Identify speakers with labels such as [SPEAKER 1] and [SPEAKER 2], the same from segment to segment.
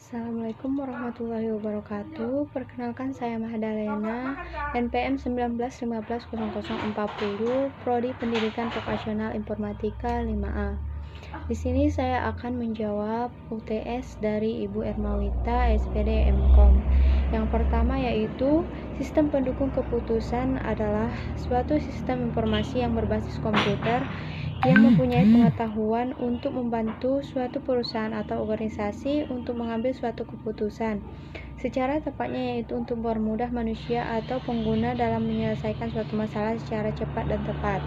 [SPEAKER 1] Assalamualaikum warahmatullahi wabarakatuh. Perkenalkan saya Mahdalena, NPM 19150040, Prodi Pendidikan Vokasional Informatika 5A. Di sini saya akan menjawab UTS dari Ibu Ermawita, SPD MKOM. Yang pertama yaitu sistem pendukung keputusan adalah suatu sistem informasi yang berbasis komputer yang mempunyai pengetahuan untuk membantu suatu perusahaan atau organisasi untuk mengambil suatu keputusan. Secara tepatnya yaitu untuk mempermudah manusia atau pengguna dalam menyelesaikan suatu masalah secara cepat dan tepat.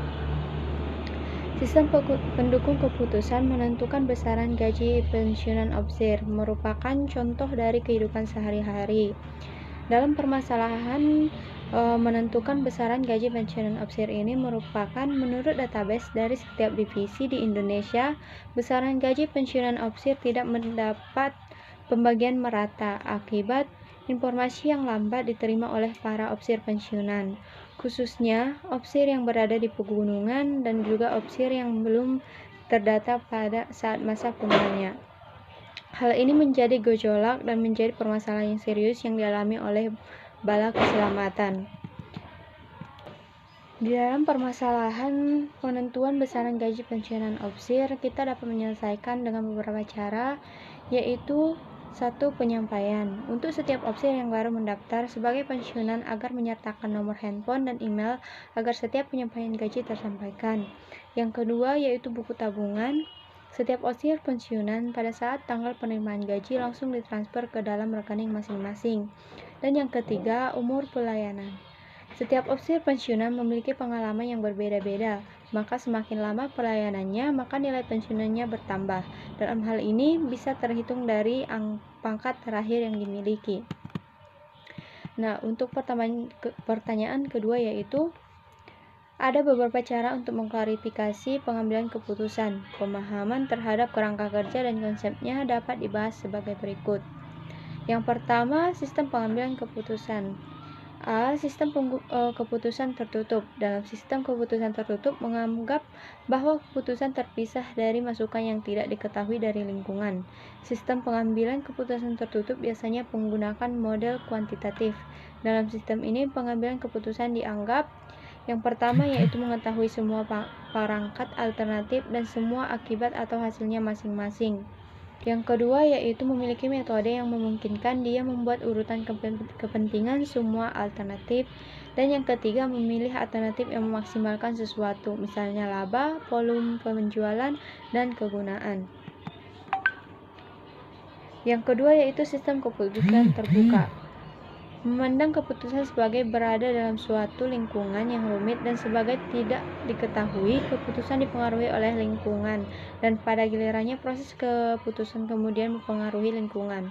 [SPEAKER 1] Sistem pendukung keputusan menentukan besaran gaji pensiunan opsir merupakan contoh dari kehidupan sehari-hari. Dalam permasalahan menentukan besaran gaji pensiunan opsir ini merupakan menurut database dari setiap divisi di Indonesia, besaran gaji pensiunan opsir tidak mendapat pembagian merata akibat informasi yang lambat diterima oleh para opsir pensiunan, khususnya opsir yang berada di pegunungan dan juga opsir yang belum terdata pada saat masa penggunanya. Hal ini menjadi gejolak dan menjadi permasalahan yang serius yang dialami oleh Bala Keselamatan. Di dalam permasalahan penentuan besaran gaji pensiunan opsir, kita dapat menyelesaikan dengan beberapa cara, yaitu satu, penyampaian. Untuk setiap opsir yang baru mendaftar sebagai pensiunan agar menyertakan nomor handphone dan email agar setiap penyampaian gaji tersampaikan. Yang kedua, yaitu buku tabungan. Setiap opsir pensiunan pada saat tanggal penerimaan gaji langsung ditransfer ke dalam rekening masing-masing. Dan yang ketiga, umur pelayanan. Setiap opsir pensiunan memiliki pengalaman yang berbeda-beda, maka semakin lama pelayanannya, maka nilai pensiunannya bertambah. Dalam hal ini bisa terhitung dari pangkat terakhir yang dimiliki. Nah, untuk pertanyaan kedua yaitu ada beberapa cara untuk mengklarifikasi pengambilan keputusan. Pemahaman terhadap kerangka kerja dan konsepnya dapat dibahas sebagai berikut. Yang pertama, sistem pengambilan keputusan. A. Sistem keputusan tertutup. Dalam sistem keputusan tertutup menganggap bahwa keputusan terpisah dari masukan yang tidak diketahui dari lingkungan. Sistem pengambilan keputusan tertutup biasanya menggunakan model kuantitatif. Dalam sistem ini pengambilan keputusan dianggap yang pertama yaitu mengetahui semua perangkat alternatif dan semua akibat atau hasilnya masing-masing. Yang kedua yaitu memiliki metode yang memungkinkan dia membuat urutan kepentingan semua alternatif. Dan yang ketiga memilih alternatif yang memaksimalkan sesuatu, misalnya laba, volume penjualan, dan kegunaan. Yang kedua yaitu sistem keputusan terbuka. Memandang keputusan sebagai berada dalam suatu lingkungan yang rumit dan sebagai tidak diketahui, keputusan dipengaruhi oleh lingkungan, dan pada gilirannya proses keputusan kemudian mempengaruhi lingkungan.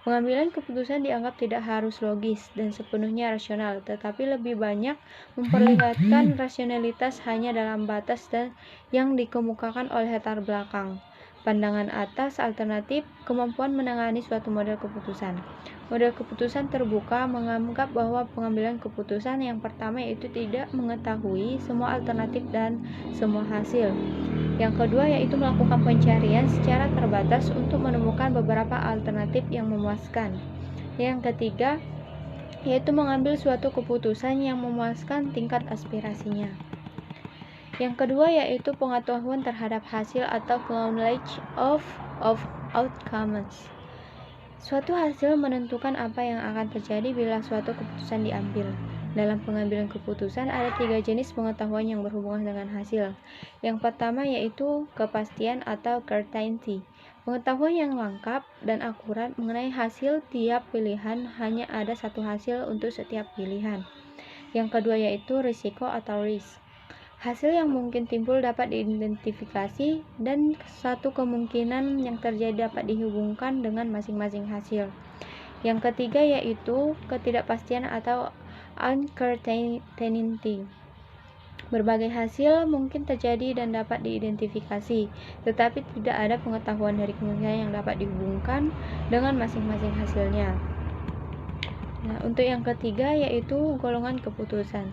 [SPEAKER 1] Pengambilan keputusan dianggap tidak harus logis dan sepenuhnya rasional, tetapi lebih banyak memperlihatkan rasionalitas hanya dalam batas dan yang dikemukakan oleh latar belakang, pandangan atas, alternatif, kemampuan menangani suatu model keputusan. Model keputusan terbuka menganggap bahwa pengambilan keputusan yang pertama yaitu tidak mengetahui semua alternatif dan semua hasil. Yang kedua yaitu melakukan pencarian secara terbatas untuk menemukan beberapa alternatif yang memuaskan. Yang ketiga yaitu mengambil suatu keputusan yang memuaskan tingkat aspirasinya. Yang kedua yaitu pengetahuan terhadap hasil atau knowledge of outcomes. Suatu hasil menentukan apa yang akan terjadi bila suatu keputusan diambil. Dalam pengambilan keputusan ada 3 jenis pengetahuan yang berhubungan dengan hasil. Yang pertama yaitu kepastian atau certainty. Pengetahuan yang lengkap dan akurat mengenai hasil tiap pilihan, hanya ada satu hasil untuk setiap pilihan. Yang kedua yaitu risiko atau risk. Hasil yang mungkin timbul dapat diidentifikasi dan satu kemungkinan yang terjadi dapat dihubungkan dengan masing-masing hasil. Yang ketiga yaitu ketidakpastian atau uncertainty. Berbagai hasil mungkin terjadi dan dapat diidentifikasi, tetapi tidak ada pengetahuan dari kemungkinan yang dapat dihubungkan dengan masing-masing hasilnya. Nah, untuk yang ketiga yaitu golongan keputusan.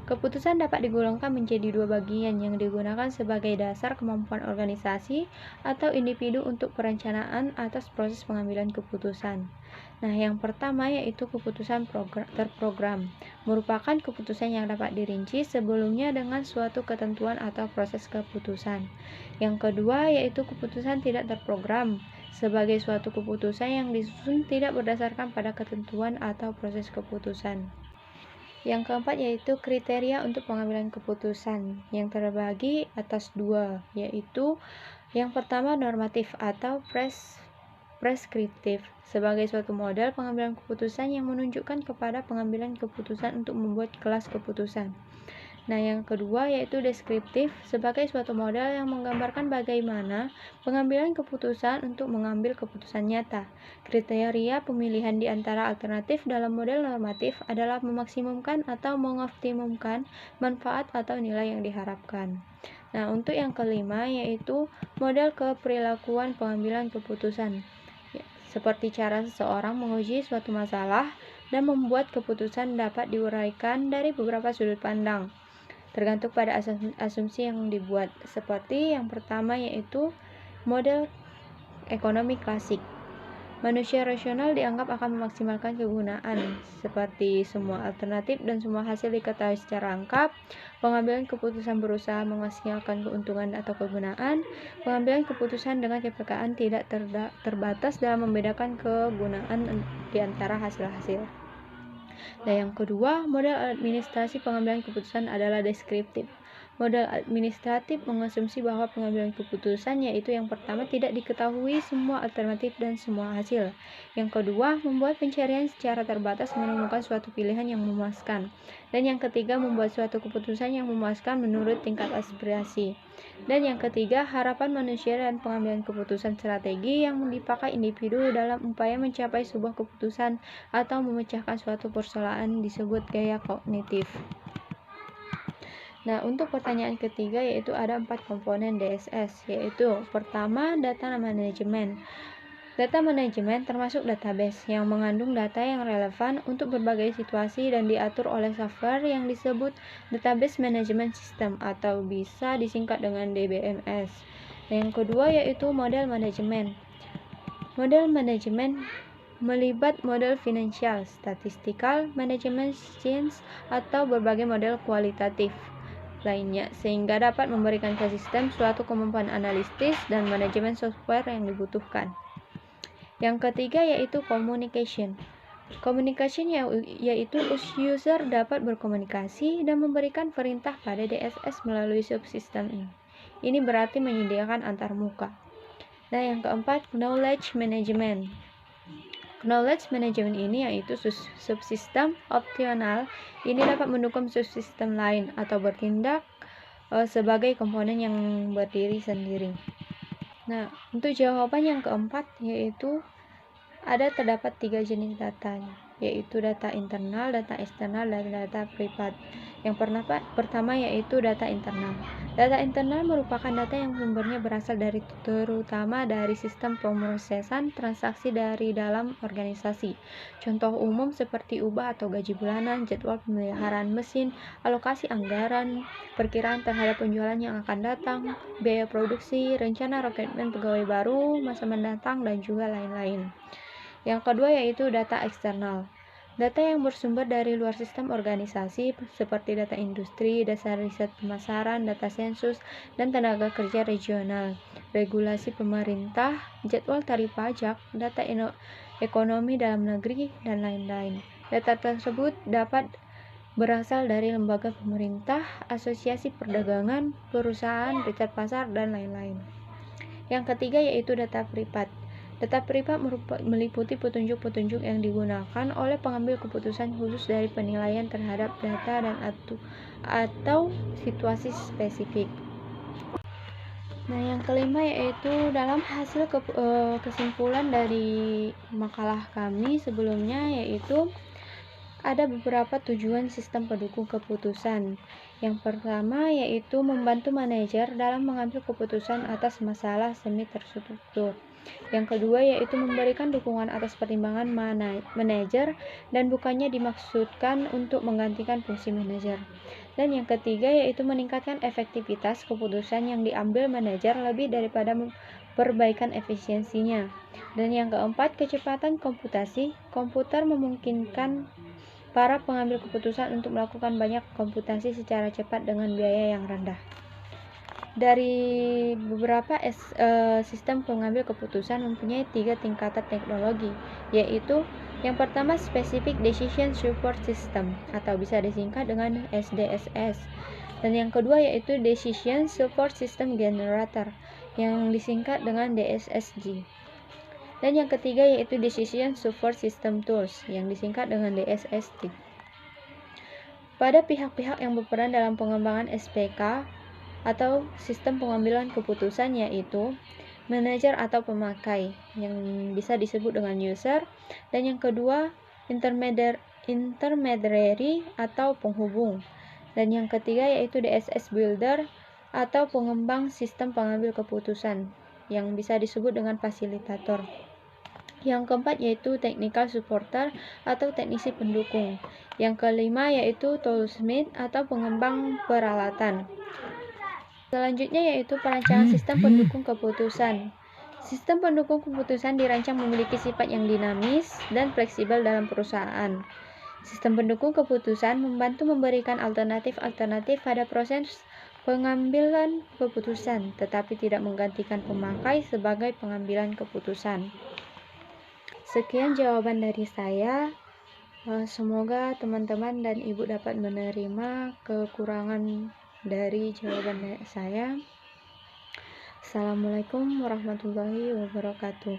[SPEAKER 1] Keputusan dapat digolongkan menjadi dua bagian yang digunakan sebagai dasar kemampuan organisasi atau individu untuk perencanaan atas proses pengambilan keputusan. Nah, yang pertama yaitu keputusan terprogram, merupakan keputusan yang dapat dirinci sebelumnya dengan suatu ketentuan atau proses keputusan. Yang kedua yaitu keputusan tidak terprogram, sebagai suatu keputusan yang disusun tidak berdasarkan pada ketentuan atau proses keputusan. Yang keempat yaitu kriteria untuk pengambilan keputusan yang terbagi atas dua, yaitu yang pertama normatif atau preskriptif sebagai suatu model pengambilan keputusan yang menunjukkan kepada pengambilan keputusan untuk membuat kelas keputusan. Nah, yang kedua yaitu deskriptif sebagai suatu model yang menggambarkan bagaimana pengambilan keputusan untuk mengambil keputusan nyata. Kriteria pemilihan di antara alternatif dalam model normatif adalah memaksimumkan atau mengoptimumkan manfaat atau nilai yang diharapkan. Nah, untuk yang kelima yaitu model keperilakuan pengambilan keputusan. Seperti cara seseorang menguji suatu masalah dan membuat keputusan dapat diuraikan dari beberapa sudut pandang, tergantung pada asumsi yang dibuat. Seperti yang pertama yaitu model ekonomi klasik. Manusia rasional dianggap akan memaksimalkan kegunaan, seperti semua alternatif dan semua hasil diketahui secara lengkap. Pengambilan keputusan berusaha memaksimalkan keuntungan atau kegunaan. Pengambilan keputusan dengan kepekaan tidak terbatas dalam membedakan kegunaan di antara hasil-hasil. Nah, yang kedua, model administrasi pengambilan keputusan adalah deskriptif. Model administratif mengasumsi bahwa pengambilan keputusan yaitu yang pertama tidak diketahui semua alternatif dan semua hasil. Yang kedua, membuat pencarian secara terbatas menemukan suatu pilihan yang memuaskan. Dan yang ketiga, membuat suatu keputusan yang memuaskan menurut tingkat aspirasi. Dan yang ketiga, harapan manusia dan pengambilan keputusan strategi yang dipakai individu dalam upaya mencapai sebuah keputusan atau memecahkan suatu persoalan disebut gaya kognitif. Nah, untuk pertanyaan ketiga yaitu ada 4 komponen DSS, yaitu pertama data manajemen. Data manajemen termasuk database yang mengandung data yang relevan untuk berbagai situasi dan diatur oleh software yang disebut Database Management System atau bisa disingkat dengan DBMS. Yang kedua yaitu model manajemen. Model manajemen melibat model finansial, statistical, management science, atau berbagai model kualitatif lainnya sehingga dapat memberikan ke sistem suatu kemampuan analitis dan manajemen software yang dibutuhkan. Yang ketiga yaitu communication. Communication yaitu user dapat berkomunikasi dan memberikan perintah pada DSS melalui subsistem ini. Ini berarti menyediakan antarmuka. Nah, yang keempat knowledge management. Knowledge management ini yaitu subsistem opsional. Ini dapat mendukung subsistem lain atau bertindak sebagai komponen yang berdiri sendiri. Nah, untuk jawaban yang keempat yaitu terdapat 3 jenis data, yaitu data internal, data eksternal, dan data privat. Yang pertama yaitu data internal. Data internal merupakan data yang sumbernya berasal terutama dari sistem pemrosesan transaksi dari dalam organisasi. Contoh umum seperti upah atau gaji bulanan, jadwal pemeliharaan mesin, alokasi anggaran, perkiraan terhadap penjualan yang akan datang, biaya produksi, rencana rekrutmen pegawai baru masa mendatang, dan juga lain-lain. Yang kedua yaitu data eksternal. Data yang bersumber dari luar sistem organisasi seperti data industri, dasar riset pemasaran, data sensus, dan tenaga kerja regional, regulasi pemerintah, jadwal tarif pajak, data ekonomi dalam negeri, dan lain-lain. Data tersebut dapat berasal dari lembaga pemerintah, asosiasi perdagangan, perusahaan, riset pasar, dan lain-lain. Yang ketiga yaitu data privat. Data privat meliputi petunjuk-petunjuk yang digunakan oleh pengambil keputusan khusus dari penilaian terhadap data dan atau situasi spesifik. Nah, yang kelima yaitu dalam hasil kesimpulan dari makalah kami sebelumnya yaitu ada beberapa tujuan sistem pendukung keputusan. Yang pertama yaitu membantu manajer dalam mengambil keputusan atas masalah semi terstruktur. Yang kedua yaitu memberikan dukungan atas pertimbangan manajer dan bukannya dimaksudkan untuk menggantikan fungsi manajer. Dan yang ketiga yaitu meningkatkan efektivitas keputusan yang diambil manajer lebih daripada perbaikan efisiensinya. Dan yang keempat, kecepatan komputasi. Komputer memungkinkan para pengambil keputusan untuk melakukan banyak komputasi secara cepat dengan biaya yang rendah. Dari beberapa sistem pengambil keputusan mempunyai 3 tingkatan teknologi, yaitu yang pertama Specific Decision Support System atau bisa disingkat dengan SDSS. Dan yang kedua yaitu Decision Support System Generator yang disingkat dengan DSSG. Dan yang ketiga yaitu Decision Support System Tools yang disingkat dengan DSST. Pada pihak-pihak yang berperan dalam pengembangan SPK atau sistem pengambilan keputusan yaitu manajer atau pemakai yang bisa disebut dengan user, dan yang kedua intermediary atau penghubung, dan yang ketiga yaitu DSS builder atau pengembang sistem pengambil keputusan yang bisa disebut dengan fasilitator. Yang keempat yaitu technical supporter atau teknisi pendukung. Yang kelima yaitu toolsmith atau pengembang peralatan. Selanjutnya yaitu perancangan sistem pendukung keputusan. Sistem pendukung keputusan dirancang memiliki sifat yang dinamis dan fleksibel dalam perusahaan. Sistem pendukung keputusan membantu memberikan alternatif-alternatif pada proses pengambilan keputusan, tetapi tidak menggantikan pemakai sebagai pengambilan keputusan. Sekian jawaban dari saya. Semoga teman-teman dan ibu dapat menerima kekurangan dari jawaban saya. Assalamualaikum warahmatullahi wabarakatuh.